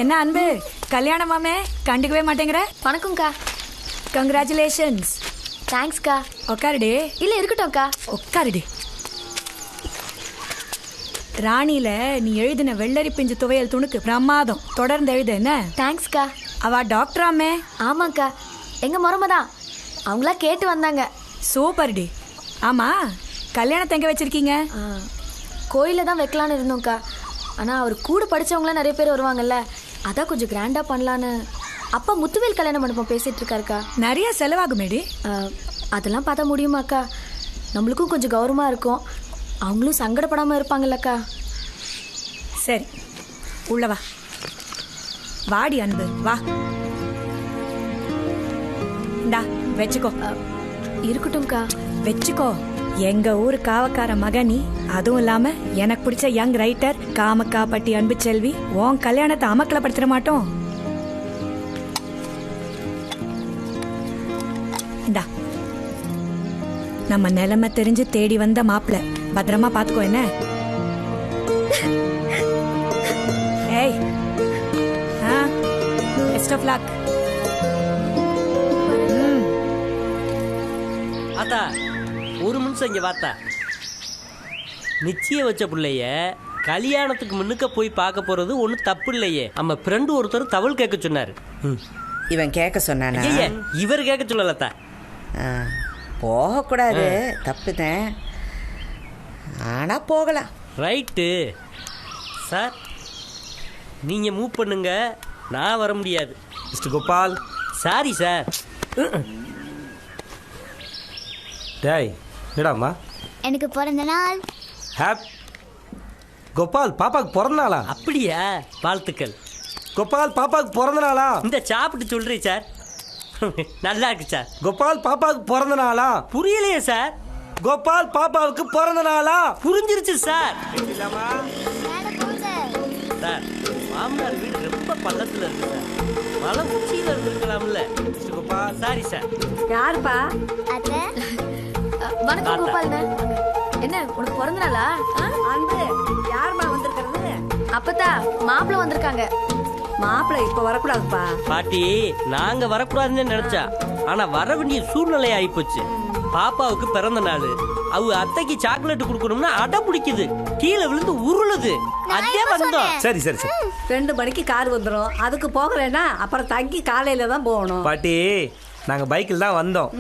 என்ன அன்பு கல்யாணமாமே கண்டுக்கவே மாட்டேங்கிற? வணக்கம்க்கா. கங்க்ராச்சுலேஷன்ஸ். தேங்க்ஸ்க்கா. உட்காருடி. இல்ல இருக்கட்டும்க்கா. உட்காருடி. ராணியில நீ எழுதின வெள்ளரி பிஞ்சு துவையல் துணுக்கு பிரமாதம். தொடர்ந்து எழுது. என்ன? தேங்க்ஸ்க்கா. அவ டாக்டராமே? ஆமாக்கா, எங்க முறமை தான். அவங்களா கேட்டு வந்தாங்க. சூப்பர் டி. ஆமா, கல்யாணத்தை எங்க வச்சிருக்கீங்க? கோயில தான் வைக்கலான்னு இருந்தோம்க்கா. ஆனால் அவர் கூட படித்தவங்களாம் நிறைய பேர் வருவாங்கல்ல, அதான் கொஞ்சம் கிராண்டாக பண்ணலான்னு அப்பா முத்துவேல் கல்யாண மண்டபம் பேசிகிட்டு இருக்காருக்கா. நிறைய செலவாகுமேடி. அதெல்லாம் பார்த்தா முடியுமாக்கா? நம்மளுக்கும் கொஞ்சம் கௌரவமாக இருக்கும், அவங்களும் சங்கடப்படாமல் இருப்பாங்கல்லக்கா. சரி, உள்ள வா. வாடி அன்பு, வா. இந்தா வச்சுக்கோ. இருக்கட்டும்க்கா. வச்சுக்கோ. எங்க ஊரு காவக்கார மகனி, அதுவும் இல்லாம எனக்கு பிடிச்ச யங் ரைட்டர் காமக்கா பட்டி அன்பு செல்வி, உன் கல்யாணத்தை அமக்கல படுத்திட மாட்டோம். இந்தா, நம்ம நிலைமை தெரிஞ்சு தேடி வந்த மாப்பிள்ள, பத்திரமா பாத்துக்கோ. என்ன? ஏய், பெஸ்ட் ஆஃப் லக். ஆத்தா, ஒரு நிமிஷம் இங்கே பார்த்தா, நிச்சயம் வச்ச பிள்ளைய கல்யாணத்துக்கு முன்னுக்க போய் பார்க்க போறது ஒன்றும் தப்பு இல்லையே. நம்ம ஃப்ரெண்டு ஒருத்தர் தவள் கேட்க சொன்னார். இவன் கேட்க சொன்னானா? இவர் கேட்க சொல்லலத்தா. போகக்கூடாது, தப்புதான். ஆனால் போகலாம். ரைட்டு சார், நீங்கள் மூவ் பண்ணுங்க, நான் வர முடியாது. மிஸ்டர் கோபால். Sorry sir. டேய், என்னடாம்மா? எனக்கு பிறந்த நாள். கோபால், பாப்பாக்கு பிறந்த நாளா? அப்படியா? வாழ்த்துக்கள். கோபால், பாப்பாக்கு பிறந்த நாளா? இந்த சாப்பிட்டு சொல்றேன் சார். நல்லா இருக்கு சார். கோபால், பாப்பாவுக்கு பிறந்த நாளா? புரியலையே சார். கோபால், பாப்பாவுக்கு பிறந்த நாளா? புரிஞ்சிருச்சு சார். சார், மாமனார் வீடு ரொம்ப பள்ளத்துல இருக்கு சார், மலை உச்சியில இருந்திருக்கலாம்ல. Gopal, sorry sir. யாருப்பா? வணக்கம் கோபால்ண்ணே. என்ன உனக்கு பிறந்த நாளா? அன்பு, யாருமா வந்திருக்கிறது? அப்பத்தா மாப்பிள்ள வந்திருக்காங்க. மாப்பிள்ள இப்ப வரக்கூடாதுப்பா. பாட்டி, நாங்க வரக்கூடாதுன்னு நினைச்சா, ஆனா வர வேண்டிய சூழ்நிலை ஆயிப்போச்சு. பாப்பாவுக்கு பிறந்த நாள், அவ அத்தைக்கு சாக்லேட் கொடுக்கணும்னு அடம் பிடிக்குது, கீழே விழுந்து உருளுது. அதே வந்தோம். சரி சரி சரி. 2 மணிக்கு கார் வந்துடும், அதுக்கு போகலன்னா அப்புறம் தங்கி காலையில தான் போகணும். பாட்டி, நாங்க பைக்கில் தான் வந்தோம்.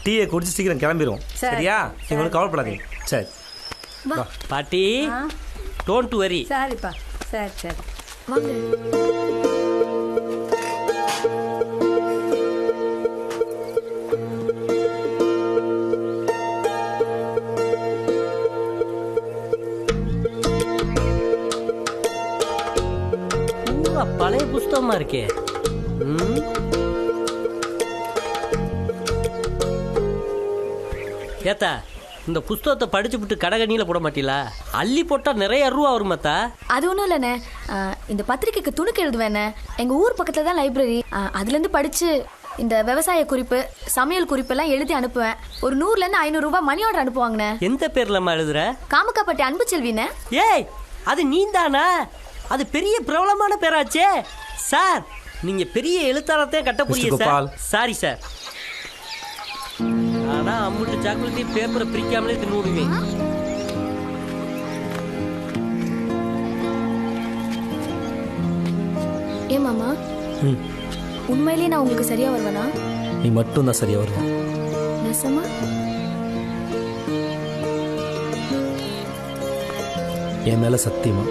டீயை குடிச்சு சீக்கிரம் கிளம்பிடுவோம். சரியா? உங்களுக்கு கவலைப்படாதீங்க. சரி பாட்டி, டோன்ட் வரி. சரிப்பா. சரி சரி, வாங்க. பழைய புஸ்தகமா இருக்கே. ஏத்தா, இந்த புஸ்தகத்தை படிச்சு விட்டு கடகணியில போட மாட்டீங்களா? அள்ளி போட்டா நிறைய ரூபா வருமாத்தா. அது ஒன்றும் இல்லைண்ணே, இந்த பத்திரிக்கைக்கு துணுக்கு எழுதுவேண்ணே. எங்கள் ஊர் பக்கத்தில் தான் லைப்ரரி, அதுலேருந்து படித்து இந்த விவசாய குறிப்பு, சமையல் குறிப்பெல்லாம் எழுதி அனுப்புவேன். ஒரு 100லேருந்து 500 ரூபாய் மணி ஆர்டர் அனுப்புவாங்கண்ணே. எந்த பேர்லம்மா எழுதுற? காமக்காப்பட்டி அன்பு செல்விண்ணே. ஏய், அது நீந்தானா? அது பெரிய பிரபலமான பேராச்சே. சார், நீங்க பெரிய எழுத்தாளத்தையும் கட்ட புரிய சார். Sorry sir. ஆனா அம்முட்டு சாக்லேட் பேப்பரை பிரிக்காமலே தின்னுடுவேன். ஏன் மாமா, உண்மையிலேயே நான் உங்களுக்கு சரியா வருவேனா? நீ மட்டும் தான் சரியா வருவ. நெசமா? என் மேல சத்தியமா.